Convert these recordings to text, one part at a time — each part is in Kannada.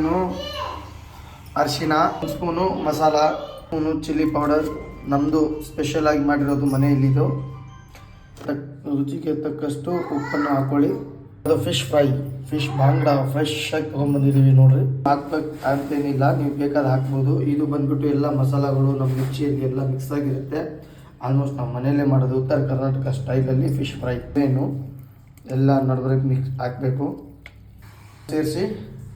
ಸ್ಪೂನು ಅರಿಶಿನ, 1 spoon masala, spoon chilli powder, ನಮ್ಮದು ಸ್ಪೆಷಲಾಗಿ ಮಾಡಿರೋದು ಮನೆಯಲ್ಲಿದು. ರುಚಿಗೆ ತಕ್ಕಷ್ಟು ಉಪ್ಪನ್ನು ಹಾಕೊಳ್ಳಿ. ಅದು ಫಿಶ್ ಬಾಂಗ್ಡಾ ಫ್ರೆಶ್ ಆಗಿ ತೊಗೊಂಡ್ಬಂದಿದ್ದೀವಿ ನೋಡ್ರಿ. ಹಾಕ್ಬೇಕು ಅಂತೇನಿಲ್ಲ, ನೀವು ಬೇಕಾದ ಹಾಕ್ಬೋದು. ಇದು ಬಂದ್ಬಿಟ್ಟು ಎಲ್ಲ ಮಸಾಲಗಳು ನಮ್ಮ ಮಿರ್ಚಿಯಲ್ಲಿ ಎಲ್ಲ ಮಿಕ್ಸ್ ಆಗಿರುತ್ತೆ. ಆಲ್ಮೋಸ್ಟ್ ನಾವು ಮನೆಯಲ್ಲೇ ಮಾಡೋದು ಉತ್ತರ ಕರ್ನಾಟಕ ಸ್ಟೈಲಲ್ಲಿ ಫಿಶ್ ಫ್ರೈ. ಏನು ಎಲ್ಲ ನಡ್ಬರಕ್ಕೆ ಮಿಕ್ಸ್ ಹಾಕಬೇಕು, ಸೇರಿಸಿ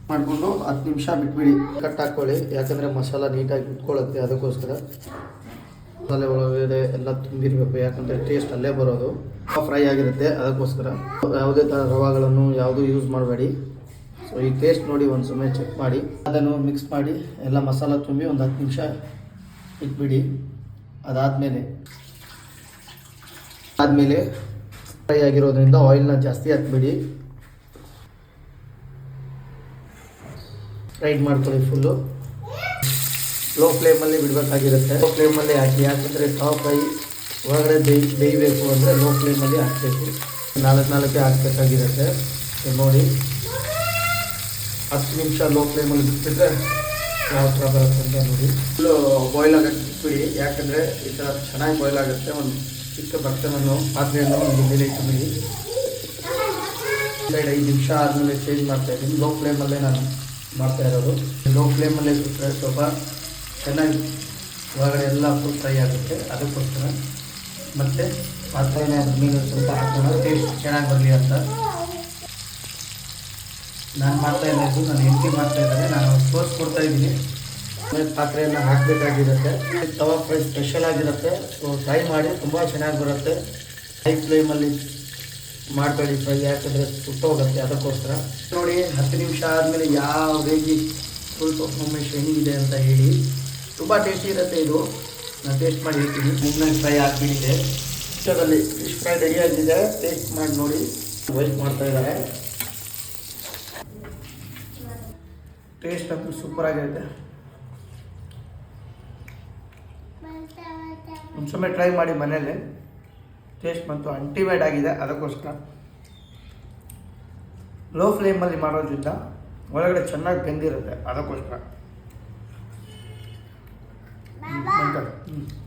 ಮಾಡಿಕೊಂಡು 10 ನಿಮಿಷ ಬಿಟ್ಬಿಡಿ. ಕಟ್ ಹಾಕ್ಕೊಳ್ಳಿ, ಯಾಕಂದರೆ ಮಸಾಲ ನೀಟಾಗಿ ಕುತ್ಕೊಳ್ಳುತ್ತೆ. ಅದಕ್ಕೋಸ್ಕರ ಮಸಾಲೆ ಒಳಗಡೆ ಎಲ್ಲ ತುಂಬಿರಬೇಕು, ಯಾಕಂದರೆ ಟೇಸ್ಟ್ ಅಲ್ಲೇ ಬರೋದು. ಫ್ರೈ ಆಗಿರುತ್ತೆ, ಅದಕ್ಕೋಸ್ಕರ ಯಾವುದೇ ಥರ ರವಾಗಳನ್ನು ಯಾವುದು ಯೂಸ್ ಮಾಡಬೇಡಿ. ಸೊ ಈ ಟೇಸ್ಟ್ ನೋಡಿ ಒಂದು ಸಮಯ ಚೆಕ್ ಮಾಡಿ, ಅದನ್ನು ಮಿಕ್ಸ್ ಮಾಡಿ ಎಲ್ಲ ಮಸಾಲ ತುಂಬಿ ಒಂದು 10 ನಿಮಿಷ ಇಟ್ಬಿಡಿ. ಅದಾದಮೇಲೆ ಫ್ರೈ ಆಗಿರೋದ್ರಿಂದ ಆಯಿಲ್ನ ಜಾಸ್ತಿ ಹಾಕ್ಬಿಡಿ. ಫ್ರೈಡ್ ಮಾಡ್ಕೊಳ್ಳಿ ಫುಲ್ಲು. ಲೋ ಫ್ಲೇಮಲ್ಲಿ ಬಿಡಬೇಕಾಗಿರುತ್ತೆ. ಲೋ ಫ್ಲೇಮಲ್ಲಿ ಹಾಕಿ, ಯಾಕಂದರೆ ಟಾಪ್ ಫ್ರೈ ಒಳಗಡೆ ಬೇಯಬೇಕು ಅಂದರೆ ಲೋ ಫ್ಲೇಮಲ್ಲಿ ಹಾಕಬೇಕು. 4 ಹಾಕಬೇಕಾಗಿರುತ್ತೆ. ನೋಡಿ 10 ನಿಮಿಷ ಲೋ ಫ್ಲೇಮಲ್ಲಿ ಬಿಟ್ಬಿಟ್ರೆ ಯಾವ ಥರ ಬರುತ್ತೆ ಅಂತ ನೋಡಿ. ಫುಲ್ಲು ಬಾಯ್ಲ್ ಆಗಕ್ಕೆ ಬಿಟ್ಬಿಡಿ, ಯಾಕಂದರೆ ಈ ಥರ ಚೆನ್ನಾಗಿ ಬಾಯ್ಲ್ ಆಗುತ್ತೆ. ಒಂದು ಚಿಕ್ಕ ಬರ್ತನನ್ನು ಪಾತ್ರೆಯನ್ನು ಒಂದು ಮೇಲೆ ಇಟ್ಬಿಡಿ. ಸೈಡ್ 5 ನಿಮಿಷ ಆದಮೇಲೆ ಚೇಂಜ್ ಮಾಡ್ತಾಯಿದ್ದೀನಿ. ಲೋ ಫ್ಲೇಮಲ್ಲೇ ನಾನು ಮಾಡ್ತಾ ಇರೋದು. ಲೋ ಫ್ಲೇಮಲ್ಲೇ ಬಿಟ್ಟರೆ ಸ್ವಲ್ಪ ಚೆನ್ನಾಗಿ ಒಳಗಡೆ ಎಲ್ಲ ಫುಲ್ ಫ್ರೈ ಆಗುತ್ತೆ. ಅದಕ್ಕೋಸ್ಕರ ಮತ್ತು ಪಾತ್ರೆನೇ ಅದ್ರ ಮೇಲೆ ಸ್ವಲ್ಪ ಹಾಕೋಣ, ಟೇಸ್ಟ್ ಚೆನ್ನಾಗಿ ಬರಲಿ ಅಂತ. ನಾನು ಮಾಡ್ತಾ ಇರೋದು, ನಾನು ಹೆಂಡತಿ ಮಾಡ್ತಾ ಇದ್ದಾರೆ, ನಾನು ತೋರಿಸ್ಕೊಡ್ತಾ ಇದ್ದೀನಿ. ಪಾತ್ರೆಯನ್ನು ಹಾಕಬೇಕಾಗಿರುತ್ತೆ. ತವಾ ಫ್ರೈ ಸ್ಪೆಷಲ್ ಆಗಿರುತ್ತೆ. ಸೊ ಟ್ರೈ ಮಾಡಿ, ತುಂಬ ಚೆನ್ನಾಗಿ ಬರುತ್ತೆ. ಹೈ ಫ್ಲೇಮಲ್ಲಿ ಮಾಡಬೇಡಿ ಫ್ರೈ, ಯಾಕಂದರೆ ಸುಟ್ಟೋಗುತ್ತೆ. ಅದಕ್ಕೋಸ್ಕರ ನೋಡಿ 10 ನಿಮಿಷ ಆದಮೇಲೆ ಯಾವ ರೇಂಜಿ ಫುಲ್ ಪರ್ಫಾರ್ಮೆನ್ಸ್ ಹೆಂಗಿದೆ ಅಂತ ಹೇಳಿ. ತುಂಬ ಟೇಸ್ಟಿ ಇರುತ್ತೆ ಇದು. ನಾನು ಟೇಸ್ಟ್ ಮಾಡಿ ಹೇಳ್ತೀನಿ. ಮುಗ್ನಾಗಿ ಫ್ರೈ ಆಗಿಬಿಟ್ಟಿದೆ. ಇಷ್ಟದಲ್ಲಿ ಫಿಶ್ ಫ್ರೈ ರೆಡಿ ಆಗಿದೆ. ಟೇಸ್ಟ್ ಮಾಡಿ ನೋಡಿ. ವೇಸ್ಟ್ ಮಾಡ್ತಾ ಇದ್ದಾರೆ. ಟೇಸ್ಟ್ ಅಂತೂ ಸೂಪರಾಗಿರುತ್ತೆ. ಒಂದು ಸಮಯ ಟ್ರೈ ಮಾಡಿ ಮನೇಲಿ. ಟೇಸ್ಟ್ ಬಂತು, ಅಲ್ಟಿಮೇಟ್ ಆಗಿದೆ. ಅದಕ್ಕೋಸ್ಕರ ಲೋ ಫ್ಲೇಮಲ್ಲಿ ಮಾಡೋದ್ರಿಂದ ಒಳಗಡೆ ಚೆನ್ನಾಗಿ ಬೆಂದಿರುತ್ತೆ. ಅದಕ್ಕೋಸ್ಕರ